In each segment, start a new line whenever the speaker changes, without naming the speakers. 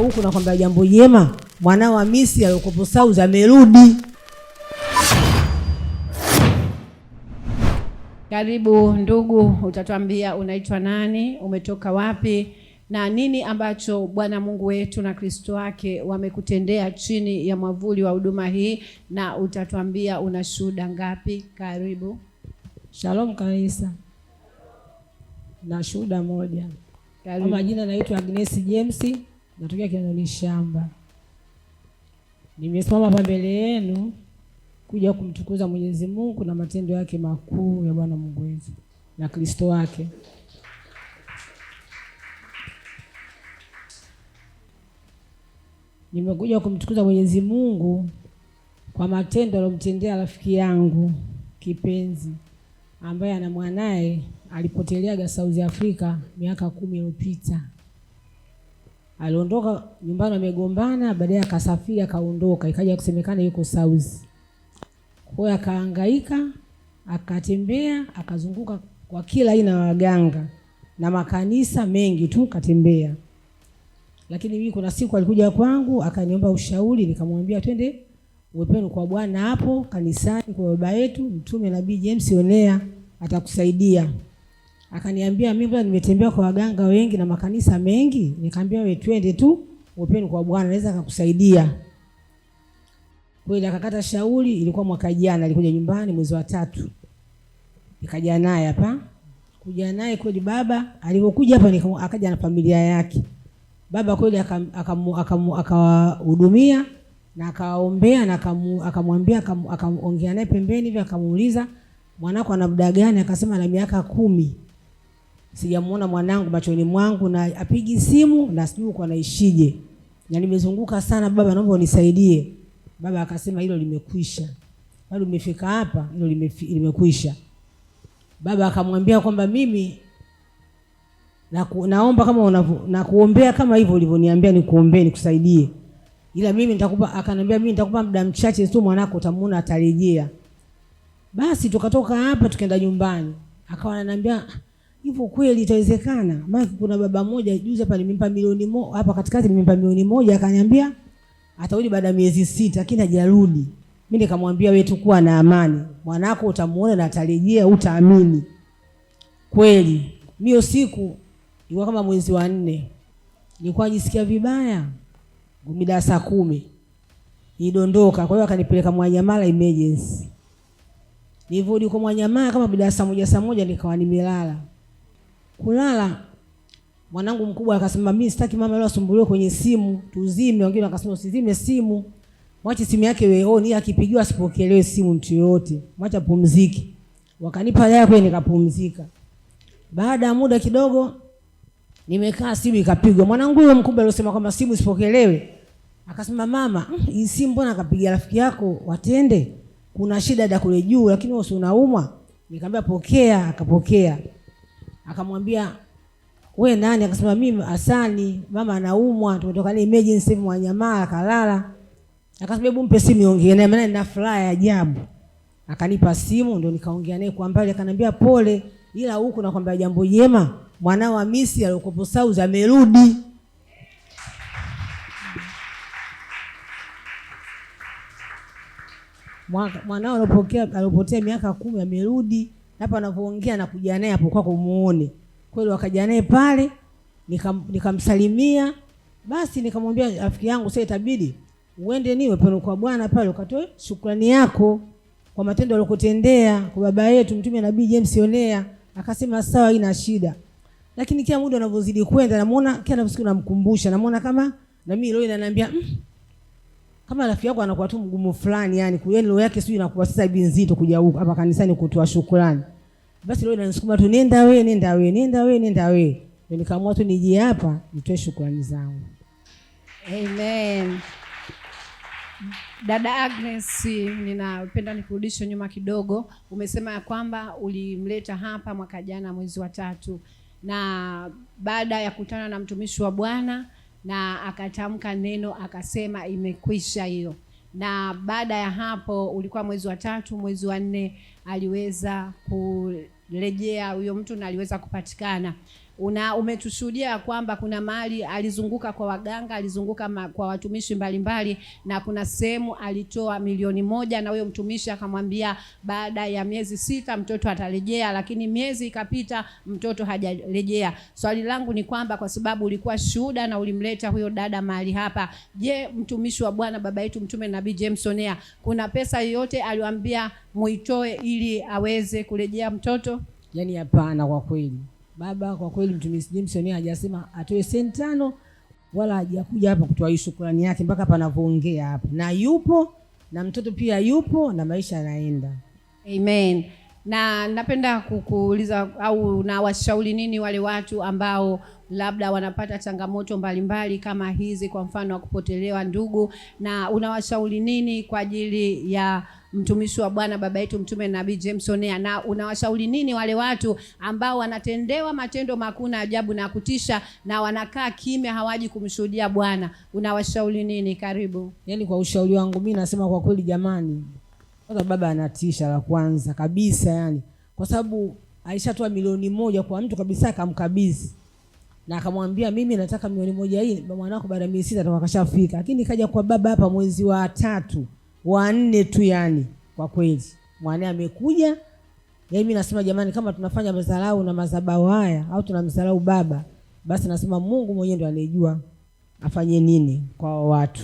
huku na kwamba jambo jema, mwanao Hamisi aliyokuwa South amerudi.
Karibu ndugu, utatuambia unaitwa nani, umetoka wapi, na nini ambacho Bwana Mungu wetu na Kristo wake wamekutendea chini ya mwavuli wa huduma hii, na utatuambia una shuhuda ngapi. Karibu.
Shalom kanisa. Na shuhuda moja. Kwa majina naitwa Agnes James, natokea Kinondoni Shamba. Nimesimama hapa mbele yenu kuja kumtukuza Mwenyezi Mungu na matendo yake makuu ya Bwana Mungu wetu na Kristo wake. Nimekuja kumtukuza Mwenyezi Mungu kwa matendo aliyomtendea rafiki yangu kipenzi ambaye ana mwanae alipoteleaga South Africa miaka 10 iliyopita. Aliondoka nyumbani amegombana, baadaye akasafiri akaondoka, ikaja kusemekana yuko South. Kwa hiyo akahangaika, akatembea, akazunguka kwa kila aina ya waganga na makanisa mengi tu katembea. Lakini mimi kuna siku alikuja kwangu akaniomba ushauri, nikamwambia twende uwepeni kwa Bwana hapo kanisani kwa baba yetu Mtume Nabii James Onea atakusaidia. Akaniambia mimi bwana nimetembea kwa waganga wengi na makanisa mengi, nikamwambia wewe twende tu uwepeni kwa Bwana anaweza akakusaidia. Kweli akakata shauri. Ilikuwa mwaka jana, alikuja nyumbani mwezi wa 3. Nikaja naye hapa. Kuja naye kweli baba alipokuja hapa akaja na familia yake. Baba kweli akawahudumia na akaombea na akamwambia akaongea naye pembeni hivi akamuuliza mwanako ana muda gani, akasema na miaka 10. Sijamuona mwanangu machoni mwangu na apigi simu na sijui uko anaishije. Na nimezunguka sana baba, naomba unisaidie. Baba akasema hilo limekwisha. Bado umefika hapa, hilo limekwisha. Baba akamwambia kwamba mimi naomba kama na kuombea kama hivyo ulivyoniambia nikuombee nikusaidie. Ila mimi nitakupa, akanambia mimi nitakupa muda mchache tu mwanako utamuona atarejea. Basi tukatoka hapa tukaenda nyumbani. Akawa ananiambia hivyo kweli itawezekana? Maana kuna baba mmoja juzi hapa nimempa milioni moja, hapa katikati nimempa milioni moja, akaniambia atarudi baada ya miezi 6 lakini hajarudi. Mimi nikamwambia wewe tukua na amani. Mwanako utamuona na atarejea, utaamini. Kweli. Mimi siku ilikuwa kama mwezi wa 4. Nilikuwa najisikia vibaya. Mida saa 10. Nidondoka. Kwa hiyo akanipeleka Mwanyamala emergency. Nilivyorudi kwa Mwanyamala kama mida saa 1 nikawa nimelala. Kulala mwanangu mkubwa akasema mimi sitaki mama leo asumbuliwe kwenye simu, tuzime. Wengine wakasema usizime simu. Mwache simu yake wewe on, akipigiwa asipokelewe simu mtu yote. Mwacha pumziki. Wakanipa dawa kwa nikapumzika. Baada ya muda kidogo nimekaa simu ikapigwa. Mwanangu yule mkubwa aliyosema kwamba simu isipokelewe akasema mama, hii simu mbona akapigia rafiki yako watende? Kuna shida da kule juu lakini wewe unaumwa. Nikamwambia pokea, akapokea. Akamwambia wewe nani? Akasema mimi Hasani, mama anaumwa, tumetoka na emergency Mwanyamala akalala. Akasema hebu mpe simu niongee naye maana nina furaha ya ajabu. Akanipa simu ndio nikaongea naye kwa mbali, akanambia pole ila huku na kwamba jambo jema, mwanao Hamisi aliyokuwa South amerudi. Mwanao alipotea miaka 10 amerudi. Hapa anapoongea na kuja naye hapo kwako muone. Kweli wakaja naye pale, nikamsalimia. Basi nikamwambia rafiki yangu sasa itabidi uende niwe pale kwa Bwana pale ukatoe shukrani yako kwa matendo aliyokutendea kwa baba yetu Mtume Nabii James Onea. Akasema sawa, ina shida. Lakini kila muda unavyozidi kwenda namuona kila siku namkumbusha, namuona kama na mimi leo inaniambia kama rafiki yako anakuwa tu mgumu fulani, yani leo yake sio inakuwa sasa hivi nzito kuja huko hapa kanisani kutoa shukrani. Basi leo inanisukuma tu nenda wewe. Ndio nikaamua tu nije hapa nitoe shukrani zangu.
Amen. Dada Agnes, ninapenda nikurudishe nyuma kidogo. Umesema ya kwamba ulimleta hapa mwaka jana mwezi wa 3 na baada ya kutana na mtumishi wa Bwana na akatamka neno akasema imekwisha hiyo. Na baada ya hapo ulikuwa mwezi wa 3, mwezi wa 4 aliweza kurejea huyo mtu na aliweza kupatikana. Umetushuhudia kwamba kuna mahali alizunguka kwa waganga, alizunguka kwa watumishi mbalimbali, na kuna sehemu alitoa 1,000,000 na huyo mtumishi akamwambia baada ya miezi 6 mtoto atarejea, lakini miezi ikapita mtoto hajarejea. Swali langu ni kwamba kwa sababu ulikuwa shuhuda na ulimleta huyo dada mahali hapa, je, mtumishi wa Bwana baba yetu Mtume Nabii James Onea, kuna pesa yoyote aliwaambia muitoe ili aweze kurejea mtoto?
Yaani hapana, kwa kweli baba, kwa kweli mtumishi James Onea hajasema atoe senti 5 wala hajakuja hapa kutoa shukrani yake mpaka hapa anavyoongea hapa, na yupo na mtoto pia yupo na maisha yanaenda.
Amen. Na napenda kukuuliza au na washauri nini wale watu ambao labda wanapata changamoto mbalimbali kama hizi, kwa mfano wa kupotelewa ndugu, na unawashauri nini kwa ajili ya mtumishi wa Bwana baba yetu Mtume Nabii James Onea, na unawashauri nini wale watu ambao wanatendewa matendo makuu na ajabu na kutisha na wanakaa kimya, hawaji kumshuhudia Bwana? Unawashauri nini? Karibu.
Yaani kwa ushauri wangu mimi nasema kwa kweli jamani, kwanza baba anatisha la kwanza kabisa, yani kwa sababu alishatoa 1,000,000 kwa mtu kabisa, akamkabidhi na akamwambia mimi nataka 1,000,000 hii mwanako baada ya miezi 6 atakashafika. Lakini kaja kwa baba hapa mwezi wa 3 wa 4 tu, yani kwa kweli mwanae amekuja. Yaani mimi nasema jamani, kama tunafanya madharau na madhabahu haya au tunamdharau baba, basi nasema Mungu mwenyewe ndiye anejua afanye nini kwa watu.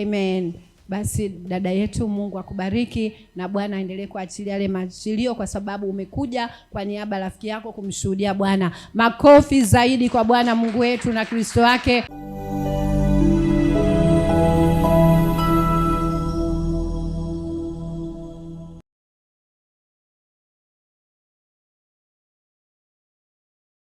Amen. Basi dada yetu, Mungu akubariki na Bwana aendelee kuachilia yale machilio, kwa sababu umekuja kwa niaba ya rafiki yako kumshuhudia Bwana. Makofi zaidi kwa Bwana Mungu wetu na Kristo wake.